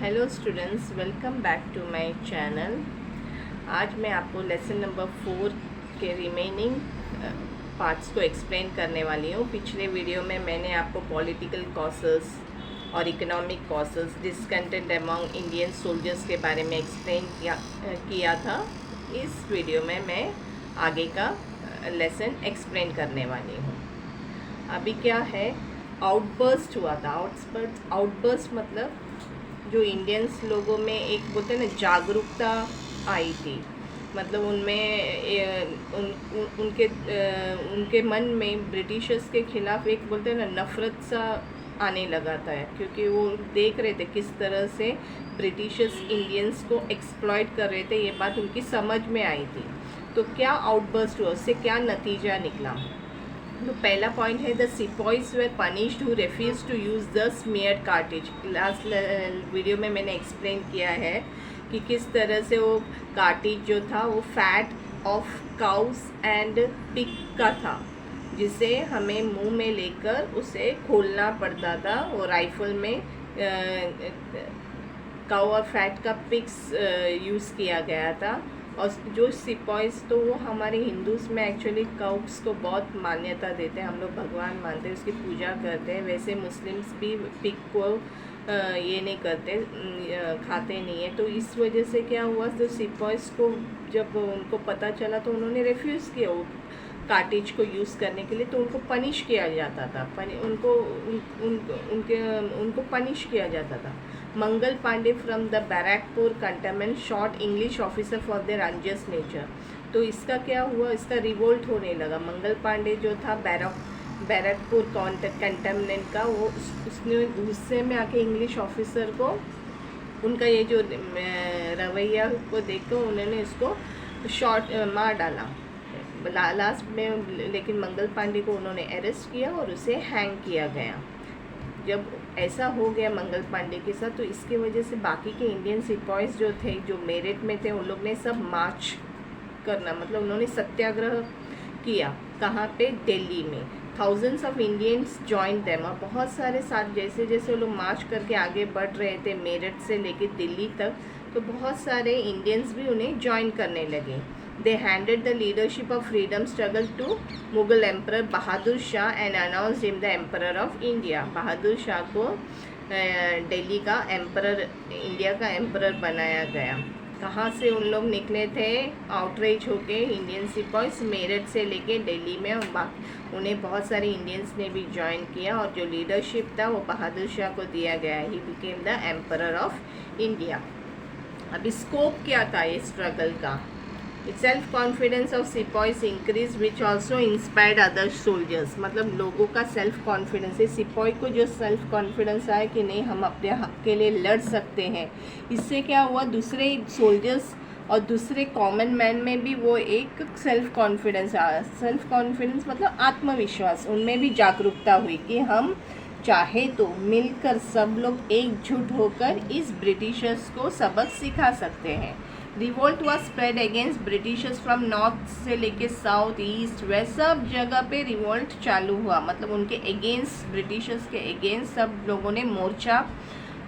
Hello students, welcome back to my channel. आज मैं आपको लेसन नंबर 4 के रिमेनिंग पार्ट्स को एक्सप्लेन करने वाली हूँ। पिछले वीडियो में मैंने आपको पॉलिटिकल कॉसेस और economic causes, discontent among Indian soldiers के बारे में एक्सप्लेन किया था। इस वीडियो में मैं आगे का लेसन एक्सप्लेन करने वाली हूँ। अभी क्या है, आउटबर्स्ट हुआ था। आउटबर्स्ट मतलब जो इंडियंस लोगों में एक बोलते हैं ना जागरूकता आई थी। मतलब उनके मन में ब्रिटिशर्स के खिलाफ एक बोलते हैं ना नफ़रत सा आने लगा था, क्योंकि वो देख रहे थे किस तरह से ब्रिटिशर्स इंडियंस को एक्सप्लॉइट कर रहे थे। ये बात उनकी समझ में आई थी। तो क्या आउटबर्स्ट हुआ, उससे क्या नतीजा निकला? तो पहला पॉइंट है, the sepoys were punished who refuse to use the smeared cartridge. Last video में मैंने एक्सप्लेन किया है कि किस तरह से वो कार्टेज जो था वो fat of cows and pig का था, जिसे हमें मुंह में लेकर उसे खोलना पड़ता था। वो राइफल में काउ और फैट का पिग्स यूज़ किया गया था। और जो सिपॉइज, तो वो हमारे हिंदूज़ में एक्चुअली काउस को बहुत मान्यता देते हैं। हम लोग भगवान मानते हैं, उसकी पूजा करते हैं। वैसे मुस्लिम्स भी पिग को ये नहीं करते, खाते नहीं है। तो इस वजह से क्या हुआ, तो सिपॉइज को जब उनको पता चला तो उन्होंने रिफ्यूज़ किया वो कार्टेज को यूज़ करने के लिए। तो उनको पनिश किया जाता था, उनको पनिश किया जाता था। Mangal Pandey from the Barrackpore cantonment shot English officer for their unjust nature. तो इसका क्या हुआ, इसका रिवोल्ट होने लगा। मंगल पांडे जो था बैरकपुर कंटोनमेंट का, वो उसने गुस्से में आके इंग्लिश ऑफिसर को, उनका ये जो रवैया को देखकर उन्होंने इसको मार डाला लास्ट में। लेकिन मंगल पांडे को उन्होंने अरेस्ट किया और उसे हैंग किया गया। जब ऐसा हो गया मंगल पांडे के साथ, तो इसके वजह से बाकी के इंडियन सिपॉइज जो थे, जो मेरठ में थे, उन लोग ने सब मार्च करना, मतलब उन्होंने सत्याग्रह किया। कहाँ पे? दिल्ली में। Thousands of Indians join them. और बहुत सारे साथ जैसे जैसे वो लोग मार्च करके आगे बढ़ रहे थे मेरठ से लेके दिल्ली तक, तो बहुत सारे इंडियंस भी उन्हें ज्वाइन करने लगे। They handed the leadership of freedom struggle to Mughal Emperor Bahadur Shah and announced him the Emperor of India। Bahadur Shah को दिल्ली का एम्परर, इंडिया का एम्परर बनाया गया। कहाँ से उन लोग निकले थे? आउटरीच होके इंडियन सिपॉइज मेरठ से लेके दिल्ली में, उन्हें बहुत सारे इंडियंस ने भी ज्वाइन किया। और जो लीडरशिप था वो बहादुर शाह को दिया गया। He became the emperor of India. अभी स्कोप क्या था ये स्ट्रगल का? Self confidence of sepoys increase which also inspired other soldiers. मतलब लोगों का सेल्फ कॉन्फिडेंस है, सिपॉय को जो सेल्फ कॉन्फिडेंस आया कि नहीं, हम अपने हक के लिए लड़ सकते हैं। इससे क्या हुआ, दूसरे सोल्जर्स और दूसरे कॉमन मैन में भी वो एक सेल्फ कॉन्फिडेंस आया। सेल्फ कॉन्फिडेंस मतलब आत्मविश्वास, उनमें भी जागरूकता हुई कि हम चाहे तो मिलकर सब लोग एकजुट होकर इस ब्रिटिशर्स को सबक सिखा सकते हैं। Revolt was spread against Britishers from north से लेके साउथ, ईस्ट, वेस्ट, सब जगह पे रिवोल्ट चालू हुआ। मतलब उनके अगेंस्ट, ब्रिटिशर्स के अगेंस्ट सब लोगों ने मोर्चा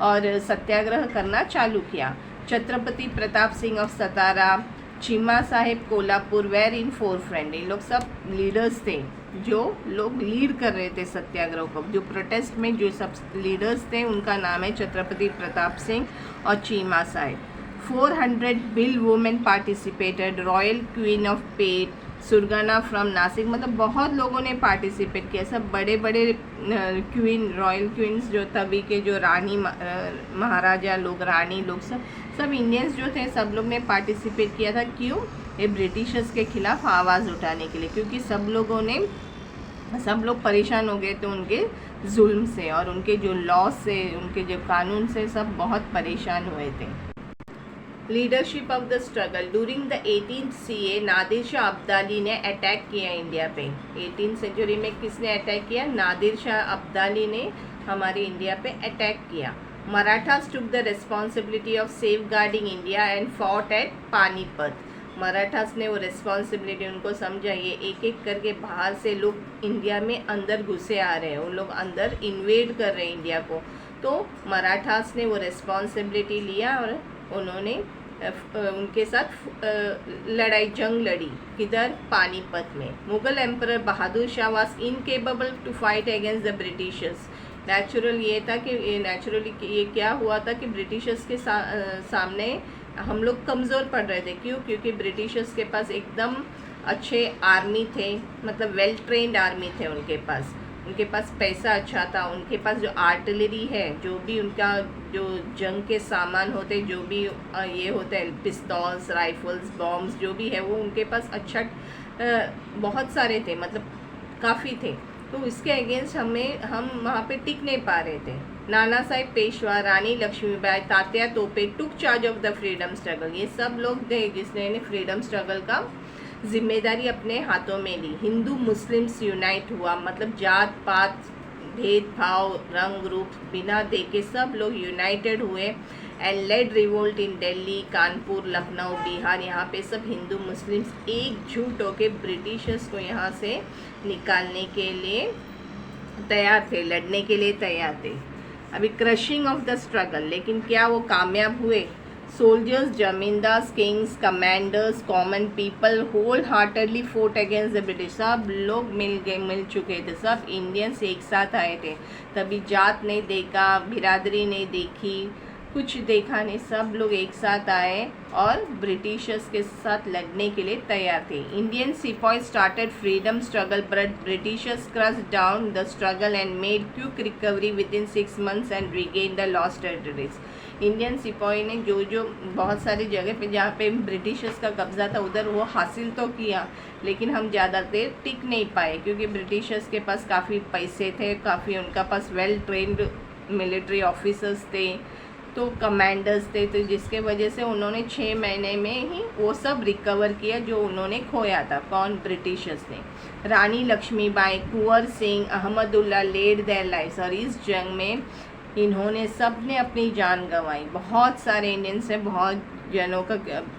और सत्याग्रह करना चालू किया। Chhatrapati Pratap Singh of Satara, Chima Saheb Kolhapur were in forefront. इन लोग सब लीडर्स थे, जो लोग लीड कर रहे थे सत्याग्रह को। जो प्रोटेस्ट में जो सब लीडर्स थे उनका नाम है छत्रपति प्रताप सिंह और Chima Saheb. 400 Bhil women participated. Royal queen of Peth, Surgana from Nashik. मतलब बहुत लोगों ने पार्टिसिपेट किया। सब बड़े बड़े क्वीन, रॉयल क्वींस जो तभी के जो रानी महाराजा लोग, रानी लोग, सब इंडियंस जो थे, सब लोग ने पार्टिसिपेट किया था। क्यों? ये ब्रिटिशर्स के खिलाफ आवाज़ उठाने के लिए, क्योंकि सब लोग परेशान हो गए थे उनके जुल्म से और उनके जो लॉ से, उनके जो कानून से सब बहुत परेशान हुए थे। Leadership of the struggle during the 18th CE, Nadir Shah Abdali ने अटैक किया इंडिया पे। 18th सेंचुरी में किसने अटैक किया? नादिर शाह अब्दाली ने हमारे इंडिया पे अटैक किया। Marathas took the responsibility of safeguarding India and fought at Panipat. Marathas ने वो रिस्पॉन्सिबिलिटी, उनको समझा ये एक एक करके बाहर से लोग इंडिया में अंदर घुसे आ रहे हैं, उन लोग अंदर इन्वेड कर रहे हैं इंडिया को। तो मराठास ने वो रिस्पॉन्सिबिलिटी लिया और उन्होंने उनके साथ जंग लड़ी। किधर? पानीपत में। Mughal emperor Bahadur Shah was incapable to fight against the Britishers. Naturally ये क्या हुआ था कि ब्रिटिशर्स के सामने हम लोग कमज़ोर पड़ रहे थे। क्यों? क्योंकि ब्रिटिशर्स के पास एकदम अच्छे आर्मी थे, मतलब वेल ट्रेंड आर्मी थे उनके पास पैसा अच्छा था, उनके पास जो आर्टिलरी है, जो भी उनका जो जंग के सामान होते, जो भी ये होते हैं, पिस्तौल्स, राइफल्स, बॉम्ब्स, जो भी है वो उनके पास अच्छा बहुत सारे थे, मतलब काफ़ी थे। तो इसके अगेंस्ट हम वहाँ पे टिक नहीं पा रहे थे। नाना साहेब पेशवा, रानी लक्ष्मीबाई, तात्या तोपे टुक charge of the freedom struggle. ये सब लोग थे जिसने फ्रीडम स्ट्रगल का जिम्मेदारी अपने हाथों में ली। हिंदू मुस्लिम्स यूनाइट हुआ, मतलब जात पात भेदभाव रंग रूप बिना देखे सब लोग यूनाइटेड हुए and led revolt in Delhi, Kanpur, Lucknow, Bihar. यहाँ पे सब हिंदू मुस्लिम्स एकजुट होकर ब्रिटिशर्स को यहाँ से निकालने के लिए तैयार थे, लड़ने के लिए तैयार थे। अभी क्रशिंग ऑफ द स्ट्रगल, लेकिन क्या वो कामयाब हुए? Soldiers, zamindars, kings, commanders, common people wholeheartedly fought against the British. सब लोग मिल चुके थे, सब इंडियंस एक साथ आए थे। तभी जात नहीं देखा, बिरादरी नहीं देखी, कुछ देखा नहीं, सब लोग एक साथ आए और ब्रिटिशर्स के साथ लड़ने के लिए तैयार थे। इंडियन सिपाही started freedom struggle but Britishers crushed down the struggle and made quick recovery with in 6 months and regain the lost territories. Indian सिपाही ने जो बहुत सारी जगह पे जहाँ पे ब्रिटिशर्स का कब्जा था उधर वो हासिल तो किया, लेकिन हम ज़्यादा देर टिक नहीं पाए क्योंकि ब्रिटिशर्स के पास काफ़ी पैसे थे, काफ़ी उनका पास वेल ट्रेंड मिलिट्री ऑफिसर्स थे, तो कमांडर्स थे, तो जिसके वजह से उन्होंने 6 महीने में ही वो सब रिकवर किया जो उन्होंने खोया था। कौन? ब्रिटिशर्स ने। Rani Lakshmibai, Kunwar Singh, Ahmadullah laid their lives. और इस जंग में इन्होंने सब ने अपनी जान गंवाई। बहुत सारे इंडियंस हैं, बहुत जनों का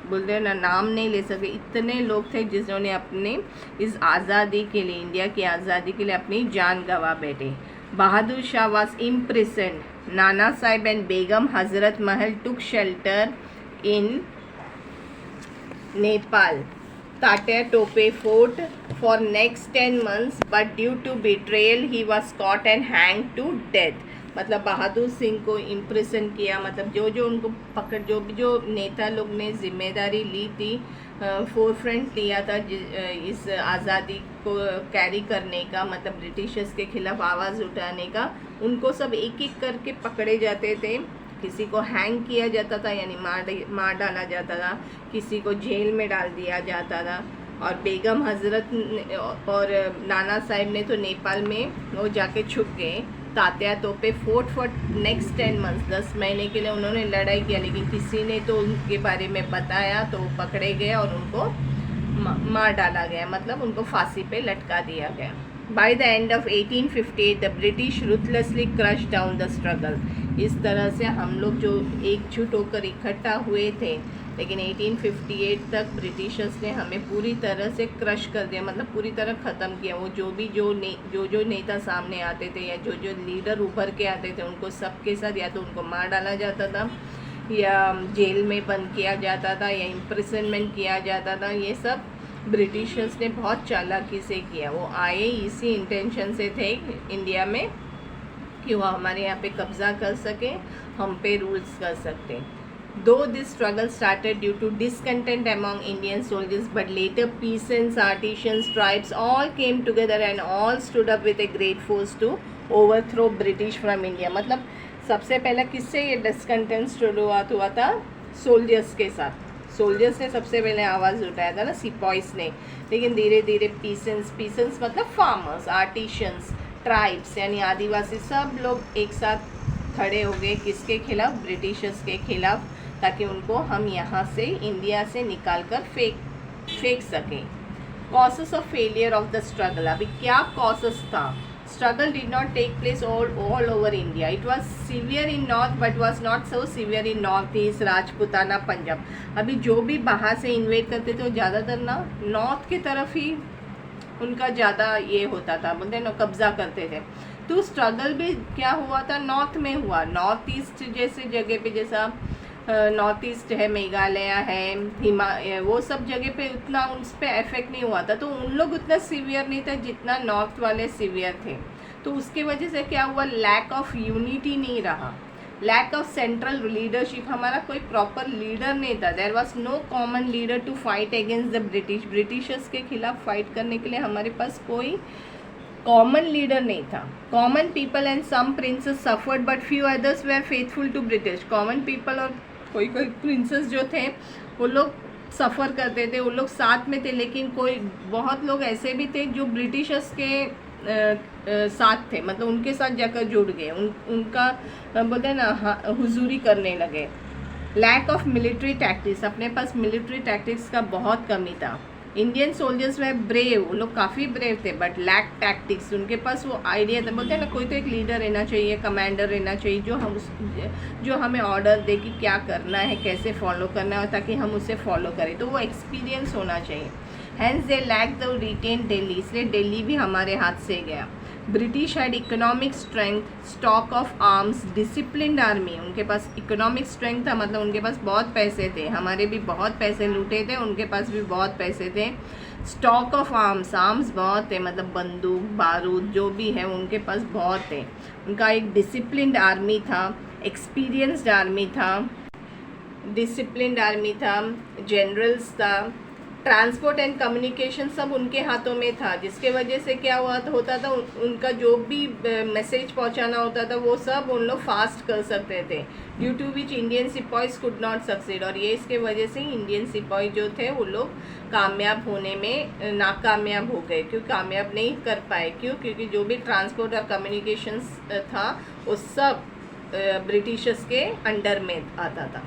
बोलते हैं ना, नाम नहीं ले सकते, इतने लोग थे जिन्होंने अपने इस आज़ादी के लिए, इंडिया की आज़ादी के लिए अपनी जान गंवा बैठे। बहादुर Shah was imprisoned, Nana Sahib and Begum Hazrat Mahal took shelter in Nepal, Tatya Tope fought for next 10 months but due to betrayal he was caught and hanged to death। मतलब बहादुर सिंह को इम्प्रेशन किया, मतलब जो उनको पकड़, जो नेता लोग ने जिम्मेदारी ली थी, फोरफ्रंट लिया था इस आज़ादी को कैरी करने का, मतलब ब्रिटिशर्स के खिलाफ आवाज़ उठाने का, उनको सब एक एक करके पकड़े जाते थे। किसी को हैंग किया जाता था, यानी मार डाला जाता था, किसी को जेल में डाल दिया जाता था। और बेगम हजरत और नाना साहिब ने तो नेपाल में वो जाके छुप गए। तात्या तोपे फोर्ट फॉर नेक्स्ट 10 months, 10 महीने के लिए उन्होंने लड़ाई किया, लेकिन किसी ने तो उनके बारे में बताया तो पकड़े गए और उनको मार डाला गया, मतलब उनको फांसी पे लटका दिया गया। By the end of 1858 the British ruthlessly crush down the struggle. इस तरह से हम लोग जो एकजुट होकर इकट्ठा हुए थे, लेकिन 1858 तक ब्रिटिशर्स ने हमें पूरी तरह से क्रश कर दिया, मतलब पूरी तरह ख़त्म किया। वो जो नेता सामने आते थे या जो लीडर उभर के आते थे, उनको सबके साथ या तो उनको मार डाला जाता था या जेल में बंद किया जाता था या इम्प्रिजनमेंट किया जाता था। ये सब ब्रिटिशर्स ने बहुत चालाकी से किया। वो आए इसी इंटेंशन से थे इंडिया में कि वो हमारे यहाँ पे कब्ज़ा कर सके, हम पे रूल्स कर सकते। Though this struggle started due to discontent among Indian soldiers, but later peasants, artisans, tribes all came together and all stood up with a great force to overthrow British from India। मतलब सबसे पहले किससे ये discontent शुरुआत हुआ था? Soldiers के साथ। सोल्जर्स ने सबसे पहले आवाज़ उठाया था ना, सिपाहीस ने, लेकिन धीरे धीरे पीसेंट्स मतलब फार्मर्स, आर्टिशंस, ट्राइब्स यानी आदिवासी, सब लोग एक साथ खड़े हो गए। किसके खिलाफ? ब्रिटिशर्स के खिलाफ, ताकि उनको हम यहाँ से इंडिया से निकाल कर फेंक सकें। Causes of failure of the struggle. अभी क्या कॉजेस था? Struggle did not take place all over India. It was severe in north but was not so severe in north east, Rajputana, Punjab. अभी जो भी बाहर से इन्वेट करते थे वो ज़्यादातर ना नॉर्थ की तरफ ही उनका ज़्यादा ये होता था, बोलते हैं ना, कब्ज़ा करते थे। तो स्ट्रगल भी क्या हुआ था, नॉर्थ में हुआ, नॉर्थ ईस्ट जैसे जगह पे, जैसा नॉर्थ ईस्ट है, मेघालय है, वो सब जगह पे उतना उस पर इफेक्ट नहीं हुआ था, तो उन लोग उतना सीवियर नहीं था जितना नॉर्थ वाले सीवियर थे। तो उसके वजह से क्या हुआ, लैक ऑफ यूनिटी नहीं रहा, लैक ऑफ सेंट्रल लीडरशिप, हमारा कोई प्रॉपर लीडर नहीं था। There was no common leader to fight against the British, Britishers के खिलाफ फाइट करने के लिए हमारे पास कोई कॉमन लीडर नहीं था। Common people and some princes suffered but few others were faithful to British. Common people और कोई कोई प्रिंसेस जो थे वो लोग सफ़र करते थे, वो लोग साथ में थे, लेकिन कोई बहुत लोग ऐसे भी थे जो ब्रिटिशर्स के साथ थे, मतलब उनके साथ जाकर जुड़ गए, उनका बोलते हैं ना हुजूरी करने लगे। लैक ऑफ मिलिट्री टैक्टिक्स, अपने पास मिलिट्री टैक्टिक्स का बहुत कमी था। इंडियन सोल्जर्स वे ब्रेव, वो लोग काफ़ी ब्रेव थे, बट लैक टैक्टिक्स, उनके पास वो आइडिया था। बोलते हैं ना कोई तो एक लीडर रहना चाहिए, कमांडर रहना चाहिए, जो हमें ऑर्डर दे कि क्या करना है, कैसे फॉलो करना है, ताकि हम उसे फॉलो करें, तो वो एक्सपीरियंस होना चाहिए। Hence they lack the retain Delhi, इसलिए दिल्ली भी हमारे हाथ से गया। British had economic strength, stock of arms, disciplined army, उनके पास इकोनॉमिक स्ट्रेंथ था, मतलब उनके पास बहुत पैसे थे, हमारे भी बहुत पैसे लूटे थे, उनके पास भी बहुत पैसे थे। स्टॉक ऑफ आर्म्स, आर्म्स बहुत थे, मतलब बंदूक बारूद जो भी है उनके पास बहुत थे। उनका एक डिसिप्लिन्ड आर्मी था, एक्सपीरियंस्ड आर्मी था, डिसिप्लिन्ड आर्मी था, जनरल्स था, ट्रांसपोर्ट एंड कम्युनिकेशन सब उनके हाथों में था, जिसके वजह से क्या होता था, उनका जो भी मैसेज पहुंचाना होता था वो सब उन लोग फास्ट कर सकते थे। Due to which Indian sipahis could not succeed, और ये इसके वजह से इंडियन सिपाही जो थे वो लोग कामयाब होने में नाकामयाब हो गए। क्यों कामयाब नहीं कर पाए, क्योंकि जो भी ट्रांसपोर्ट और कम्युनिकेशंस था वो सब ब्रिटिशर्स के अंडर में आता था।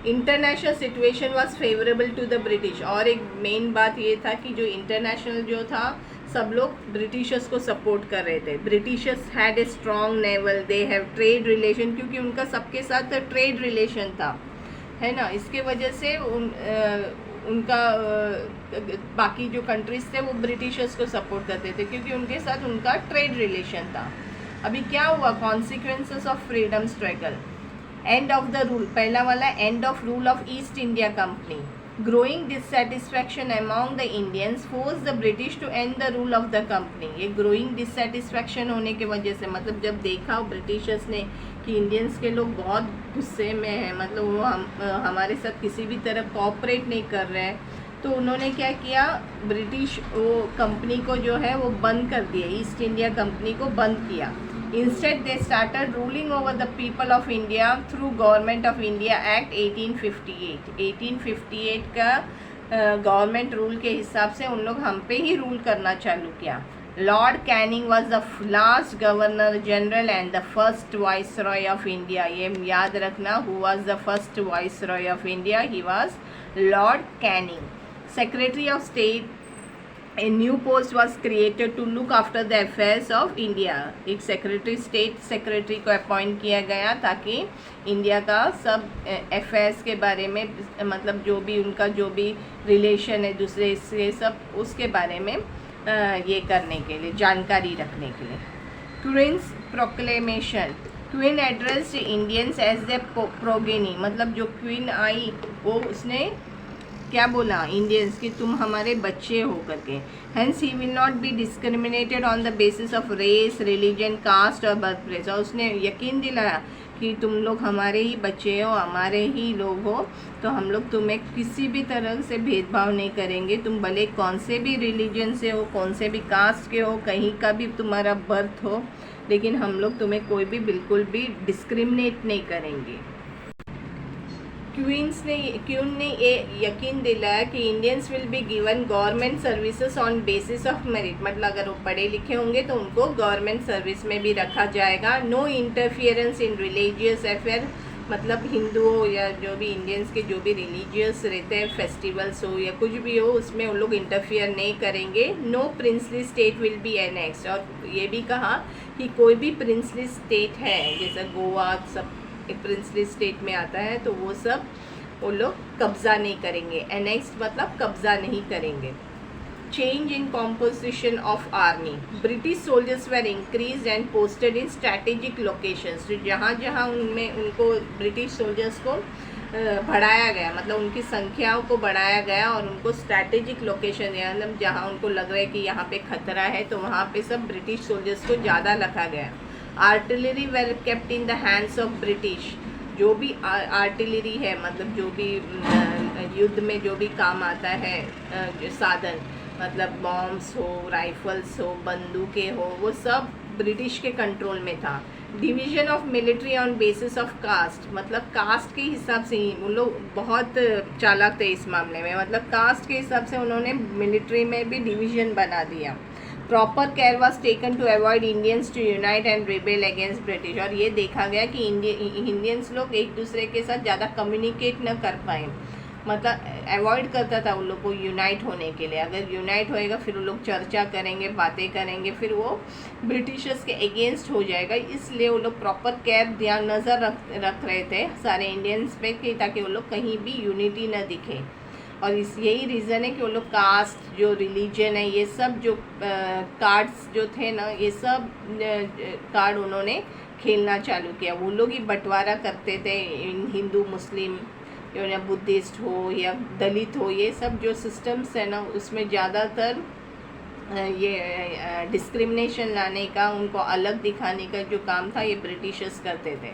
International situation was favourable to the British, और एक मेन बात ये था कि जो इंटरनेशनल जो था सब लोग ब्रिटिशर्स को सपोर्ट कर रहे थे। Britishers had a strong naval, they have trade relation, क्योंकि उनका सबके साथ ट्रेड रिलेशन था, है ना, इसके वजह से उनका बाकी जो कंट्रीज थे वो ब्रिटिशर्स को सपोर्ट करते थे, क्योंकि उनके साथ उनका ट्रेड रिलेशन था। अभी क्या हुआ, consequences of freedom struggle, end of the rule, पहला वाला end of rule of East India Company, growing dissatisfaction among the Indians force the British to end the rule of the company. ये growing dissatisfaction होने की वजह से, मतलब जब देखा ब्रिटिशर्स ने कि इंडियंस के लोग बहुत गुस्से में हैं, मतलब वो हमारे साथ किसी भी तरह कोऑपरेट नहीं कर रहे हैं, तो उन्होंने क्या किया, ब्रिटिश वो कंपनी को जो है वो बंद कर दिया, ईस्ट इंडिया कंपनी को बंद किया। Instead, they started ruling over the people of India through Government of India Act 1858। 1858 का गवर्नमेंट रूल के हिसाब से उन लोग हम पे ही रूल करना चालू किया। Lord Canning was the last governor general and the first vice Roy of India. ये याद रखना, who was the first vice Roy of India, he was Lord Canning. Secretary of state, A new post was created to look after the affairs of India। एक secretary, state secretary को appoint किया गया ताकि India का सब affairs के बारे में, मतलब जो भी उनका जो भी रिलेशन है दूसरे से सब उसके बारे में ये करने के लिए, जानकारी रखने के लिए। Queen's proclamation, queen addressed Indians as the progeny, मतलब जो क्वीन आई वो उसने क्या बोला इंडियंस कि तुम हमारे बच्चे हो करके। Hence he will not be discriminated on the basis of race, religion, caste और बर्थ प्लेस, और उसने यकीन दिलाया कि तुम लोग हमारे ही बच्चे हो, हमारे ही लोग हो, तो हम लोग तुम्हें किसी भी तरह से भेदभाव नहीं करेंगे। तुम भले कौन से भी रिलीजन से हो, कौन से भी कास्ट के हो, कहीं का भी तुम्हारा बर्थ हो, लेकिन हम लोग तुम्हें कोई भी बिल्कुल भी डिस्क्रिमिनेट नहीं करेंगे। क्वीन ने ये यकीन दिलाया कि Indians will be given government services on basis of merit, मतलब अगर वो पढ़े लिखे होंगे तो उनको गवर्नमेंट सर्विस में भी रखा जाएगा। No interference in religious affair, मतलब हिंदुओं या जो भी इंडियंस के जो भी रिलीजियस रहते हैं, फेस्टिवल्स हो या कुछ भी हो, उसमें उन लोग इंटरफियर नहीं करेंगे। No princely state will be annexed, और ये भी कहा कि कोई भी प्रिंसली स्टेट है, जैसा गोवा सब प्रिंसली स्टेट में आता है, तो वो सब वो लोग कब्ज़ा नहीं करेंगे। एनेक्स मतलब कब्ज़ा नहीं करेंगे। change in composition of army. British soldiers were increased and posted in strategic locations. तो जहाँ जहाँ उनमें उनको ब्रिटिश सोल्जर्स को बढ़ाया गया, मतलब उनकी संख्याओं को बढ़ाया गया और उनको स्ट्रैटेजिक लोकेशन मतलब जहाँ उनको लग रहा है कि यहाँ पे खतरा है तो वहाँ पे सब ब्रिटिश सोल्जर्स को ज़्यादा रखा गया. Artillery were kept in the hands of British. जो भी आर्टिलरी है, मतलब जो भी युद्ध में जो भी काम आता है साधन, मतलब बॉम्ब्स हो, राइफल्स हो, बंदूकें हो, वो सब ब्रिटिश के कंट्रोल में था. Division of military on basis of caste, मतलब कास्ट के हिसाब से ही उन लोग बहुत चालाक थे इस मामले में. मतलब कास्ट के हिसाब से उन्होंने मिलिट्री में भी डिवीजन बना दिया. Proper care was taken to avoid Indians to unite and rebel against British. और ये देखा गया कि इंडियंस लोग एक दूसरे के साथ ज़्यादा कम्युनिकेट न कर पाए, मतलब अवॉइड करता था उन लोग को यूनाइट होने के लिए. अगर यूनाइट होएगा फिर वो लोग चर्चा करेंगे, बातें करेंगे, फिर वो ब्रिटिशर्स के अगेंस्ट हो जाएगा. इसलिए वो लोग प्रॉपर केयर ध्यान नज़र रख रहे थे सारे इंडियंस पे कि ताकि वो लोग कहीं भी यूनिटी न दिखे. और इस यही रीज़न है कि वो लोग कास्ट, जो रिलीजन है, ये सब जो कार्ड्स जो थे ना, ये सब कार्ड उन्होंने खेलना चालू किया. वो लोग ही बंटवारा करते थे, हिंदू मुस्लिम या बुद्धिस्ट हो या दलित हो, ये सब जो सिस्टम्स है ना उसमें ज़्यादातर ये डिस्क्रिमिनेशन लाने का, उनको अलग दिखाने का जो काम था ये ब्रिटिशर्स करते थे.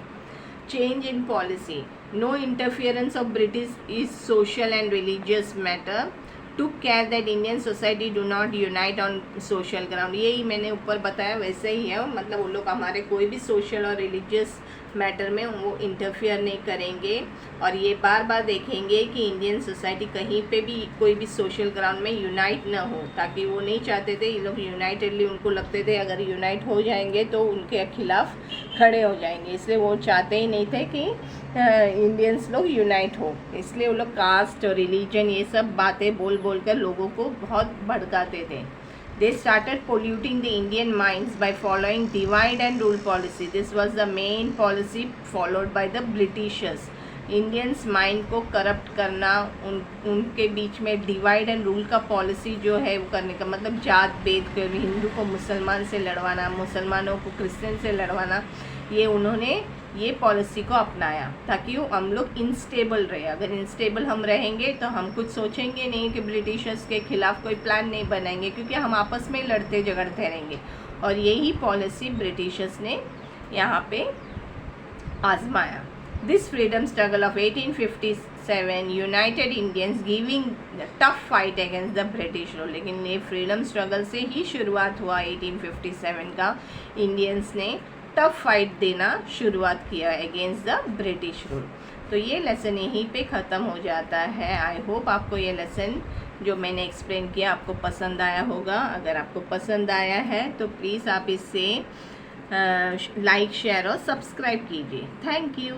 Change in policy. No interference of British is social and religious matter. took care that Indian society do not unite on social ground. यही मैंने ऊपर बताया वैसे ही है, मतलब वो लोग हमारे कोई भी सोशल और रिलीजियस मैटर में वो इंटरफियर नहीं करेंगे. और ये बार बार देखेंगे कि इंडियन सोसाइटी कहीं पे भी कोई भी सोशल ग्राउंड में यूनाइट ना हो, ताकि वो नहीं चाहते थे ये लोग यूनाइटेडली, उनको लगते थे अगर यूनाइट हो जाएंगे तो उनके खिलाफ खड़े हो जाएंगे. इसलिए वो चाहते ही नहीं थे कि इंडियंस लोग यूनाइट हो. इसलिए वो लोग कास्ट और रिलीजन ये सब बातें बोल बोल कर लोगों को बहुत भड़काते थे. They started polluting the Indian minds by following divide and rule policy. This was the main policy followed by the Britishers. Indians mind को करप्ट करना, उनके बीच में डिवाइड एंड रूल का पॉलिसी जो है वो करने का, मतलब जात भेद कर, हिंदू को मुसलमान से लड़वाना, मुसलमानों को क्रिश्चियन से लड़वाना, ये उन्होंने ये पॉलिसी को अपनाया ताकि वो हम लोग इंस्टेबल रहे. अगर इंस्टेबल हम रहेंगे तो हम कुछ सोचेंगे नहीं कि ब्रिटिशर्स के खिलाफ कोई प्लान नहीं बनाएंगे, क्योंकि हम आपस में लड़ते झगड़ते रहेंगे. और यही पॉलिसी ब्रिटिशर्स ने यहाँ पे आजमाया. This freedom struggle of 1857 united Indians giving a tough fight against the British rule. लेकिन ये फ्रीडम स्ट्रगल से ही शुरुआत हुआ 1857 का. इंडियंस ने टफ फाइट देना शुरुआत किया अगेंस्ट द ब्रिटिश रूल. तो ये लेसन यहीं पे ख़त्म हो जाता है. आई होप आपको ये लेसन जो मैंने एक्सप्लेन किया आपको पसंद आया होगा. अगर आपको पसंद आया है तो प्लीज़ आप इसे लाइक, शेयर और सब्सक्राइब कीजिए. Thank you.